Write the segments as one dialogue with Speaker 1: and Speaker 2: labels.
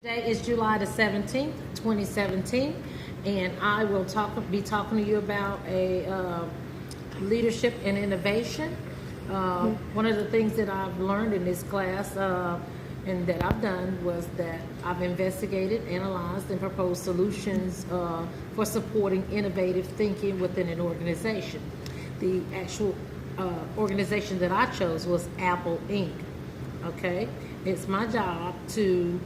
Speaker 1: Today is July the 17th, 2017, and I will be talking to you about a leadership and innovation. One of the things that I've learned in this class and that I've done was that I've investigated, analyzed, and proposed solutions for supporting innovative thinking within an organization. The actual organization that I chose was Apple Inc. Okay, it's my job to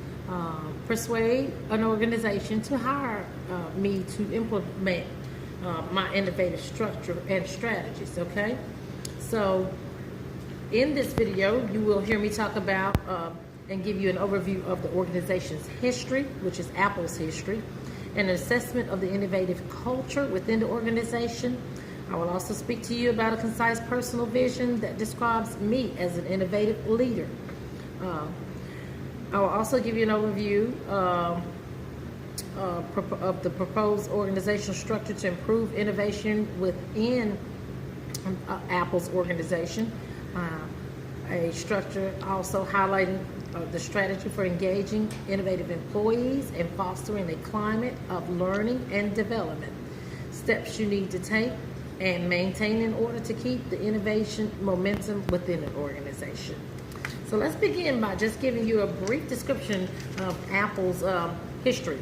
Speaker 1: persuade an organization to hire me to implement my innovative structure and strategies. Okay, so in this video you will hear me talk about and give you an overview of the organization's history, which is Apple's history, and an assessment of the innovative culture within the organization. I will also speak to you about a concise personal vision that describes me as an innovative leader. I will also give you an overview of the proposed organizational structure to improve innovation within Apple's organization. A structure also highlighting the strategy for engaging innovative employees and fostering a climate of learning and development. Steps you need to take and maintain in order to keep the innovation momentum within an organization. So let's begin by just giving you a brief description of Apple's history.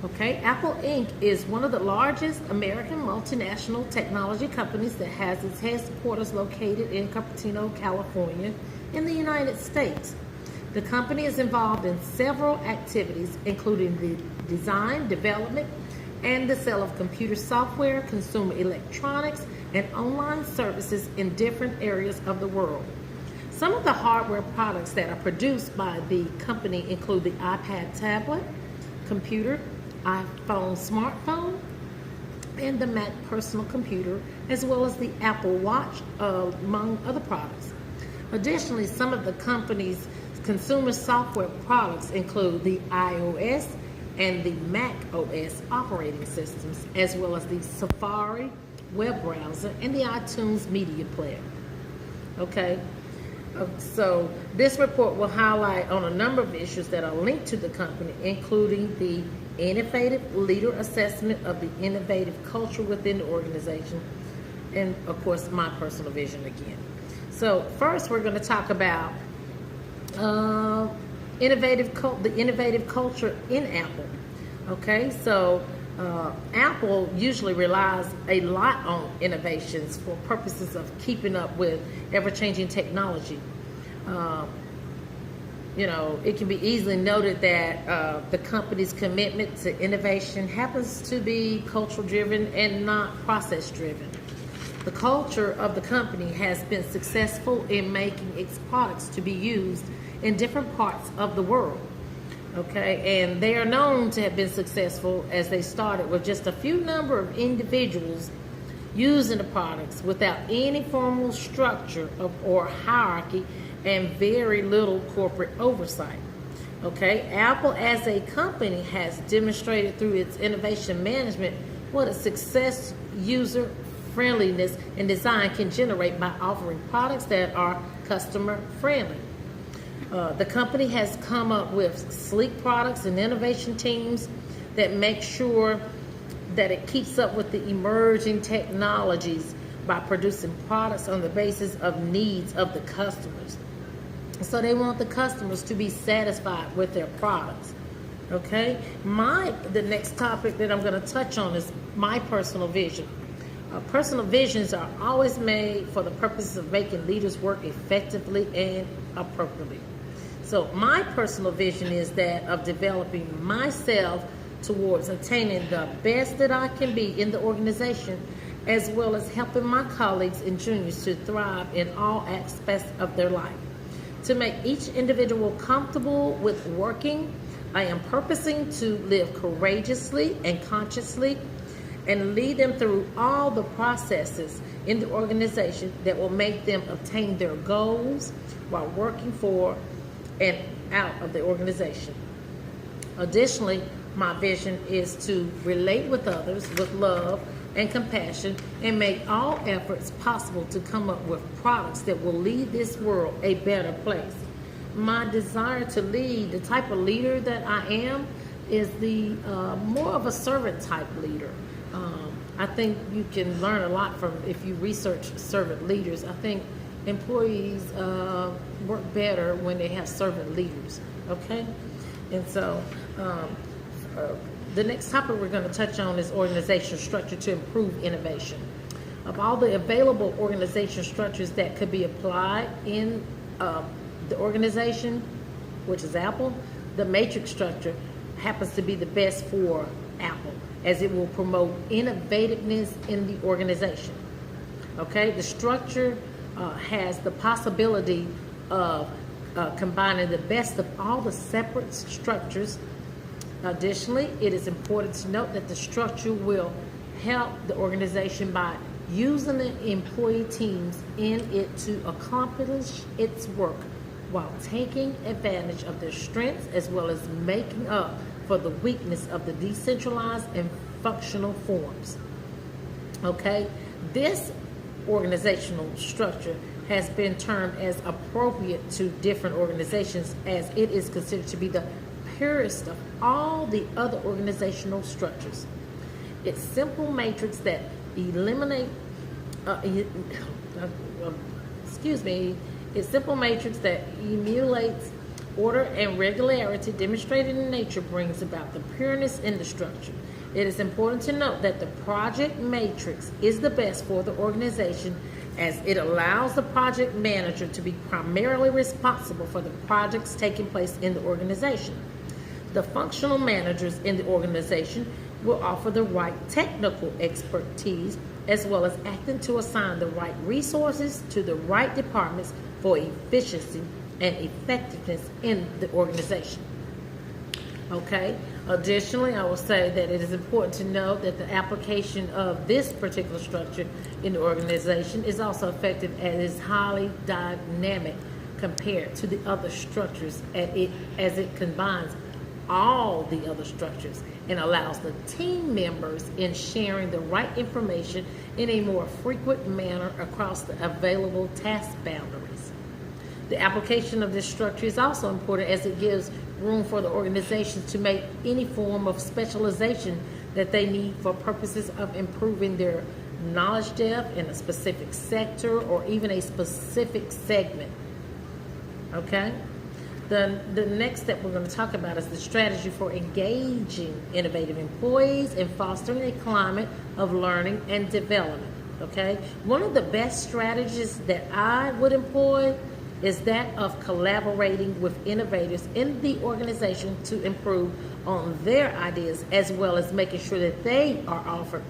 Speaker 1: Okay, Apple Inc. is one of the largest American multinational technology companies that has its headquarters located in Cupertino, California, in the United States. The company is involved in several activities, including the design, development, and the sale of computer software, consumer electronics, and online services in different areas of the world. Some of the hardware products that are produced by the company include the iPad tablet, computer, iPhone smartphone, and the Mac personal computer, as well as the Apple Watch, among other products. Additionally, some of the company's consumer software products include the iOS and the Mac OS operating systems, as well as the Safari web browser and the iTunes media player. Okay. So this report will highlight on a number of issues that are linked to the company, including the innovative leader assessment of the innovative culture within the organization, and of course my personal vision again. So first we're going to talk about the innovative culture in Apple. Okay, so Apple usually relies a lot on innovations for purposes of keeping up with ever-changing technology. It can be easily noted that the company's commitment to innovation happens to be cultural-driven and not process-driven. The culture of the company has been successful in making its products to be used in different parts of the world. Okay, and they are known to have been successful as they started with just a few number of individuals using the products without any formal structure or hierarchy and very little corporate oversight. Okay, Apple as a company has demonstrated through its innovation management what a success, user friendliness, and design can generate by offering products that are customer friendly. The company has come up with sleek products and innovation teams that make sure that it keeps up with the emerging technologies by producing products on the basis of needs of the customers. So they want the customers to be satisfied with their products. Okay, the next topic that I'm going to touch on is my personal vision. Personal visions are always made for the purpose of making leaders work effectively and appropriately. So my personal vision is that of developing myself towards attaining the best that I can be in the organization, as well as helping my colleagues and juniors to thrive in all aspects of their life. To make each individual comfortable with working, I am purposing to live courageously and consciously and lead them through all the processes in the organization that will make them obtain their goals while working for and out of the organization. Additionally, my vision is to relate with others with love and compassion and make all efforts possible to come up with products that will leave this world a better place. my desire to lead, the type of leader that I am, is the more of a servant type leader. I think you can learn a lot from if you research servant leaders. I think employees work better when they have servant leaders. Okay, and so the next topic we're going to touch on is organizational structure to improve innovation. Of all the available organization structures that could be applied in the organization, which is Apple, the matrix structure happens to be the best for Apple, as it will promote innovativeness in the organization. Okay, the structure has the possibility of combining the best of all the separate structures. Additionally, it is important to note that the structure will help the organization by using the employee teams in it to accomplish its work while taking advantage of their strengths as well as making up for the weakness of the decentralized and functional forms. Okay, this organizational structure has been termed as appropriate to different organizations, as it is considered to be the purest of all the other organizational structures. It's simple matrix that eliminate it's simple matrix that emulates order and regularity demonstrated in nature brings about the pureness in the structure. It is important to note that the project matrix is the best for the organization, as it allows the project manager to be primarily responsible for the projects taking place in the organization. The functional managers in the organization will offer the right technical expertise as well as acting to assign the right resources to the right departments for efficiency and effectiveness in the organization. Okay. Additionally, I will say that it is important to note that the application of this particular structure in the organization is also effective and is highly dynamic compared to the other structures, as it combines all the other structures and allows the team members in sharing the right information in a more frequent manner across the available task boundaries. The application of this structure is also important, as it gives room for the organizations to make any form of specialization that they need for purposes of improving their knowledge depth in a specific sector or even a specific segment. Okay? The next step we're going to talk about is the strategy for engaging innovative employees and fostering a climate of learning and development. Okay? One of the best strategies that I would employ is that of collaborating with innovators in the organization to improve on their ideas, as well as making sure that they are offered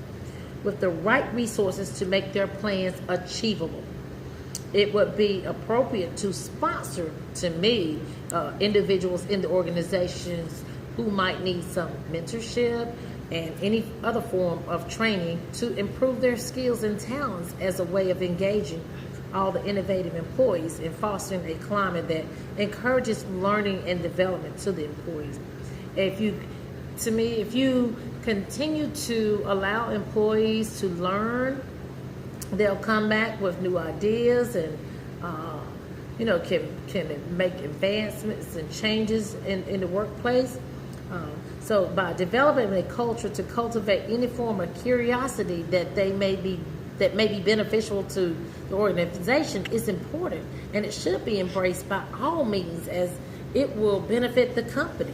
Speaker 1: with the right resources to make their plans achievable. It would be appropriate to sponsor, to me, individuals in the organizations who might need some mentorship and any other form of training to improve their skills and talents, as a way of engaging all the innovative employees and fostering a climate that encourages learning and development to the employees. If you continue to allow employees to learn, they'll come back with new ideas and can make advancements and changes in the workplace. So by developing a culture to cultivate any form of curiosity that may be beneficial to the organization is important, and it should be embraced by all means, as it will benefit the company.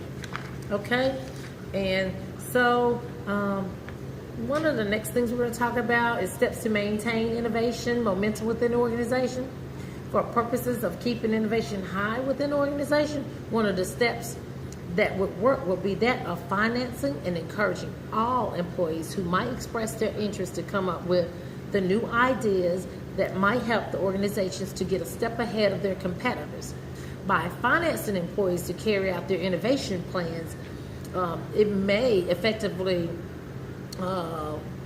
Speaker 1: Okay, and so one of the next things we're going to talk about is steps to maintain innovation momentum within the organization. For purposes of keeping innovation high within the organization, one of the steps that would work will be that of financing and encouraging all employees who might express their interest to come up with the new ideas that might help the organizations to get a step ahead of their competitors. By financing employees to carry out their innovation plans, it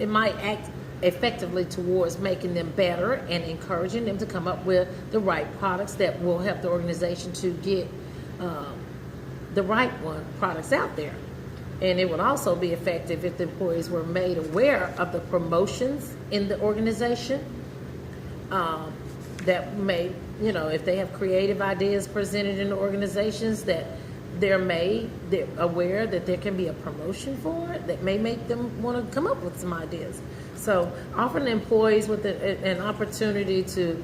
Speaker 1: might act effectively towards making them better and encouraging them to come up with the right products that will help the organization to get the right products out there. And it would also be effective if the employees were made aware of the promotions in the organization that may if they have creative ideas presented in the organizations, that they're aware that there can be a promotion for it that may make them want to come up with some ideas. So offering employees with an opportunity to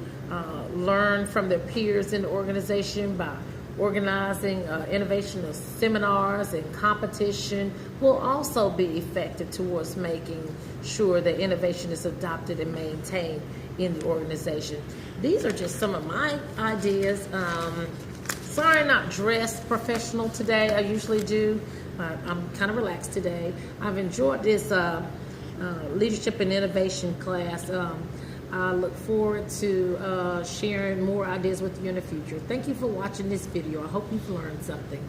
Speaker 1: learn from their peers in the organization by organizing innovation seminars and competition will also be effective towards making sure that innovation is adopted and maintained in the organization. These are just some of my ideas. Sorry, not dressed professional today. I usually do. I'm kind of relaxed today. I've enjoyed this leadership and innovation class. I look forward to sharing more ideas with you in the future. Thank you for watching this video. I hope you've learned something.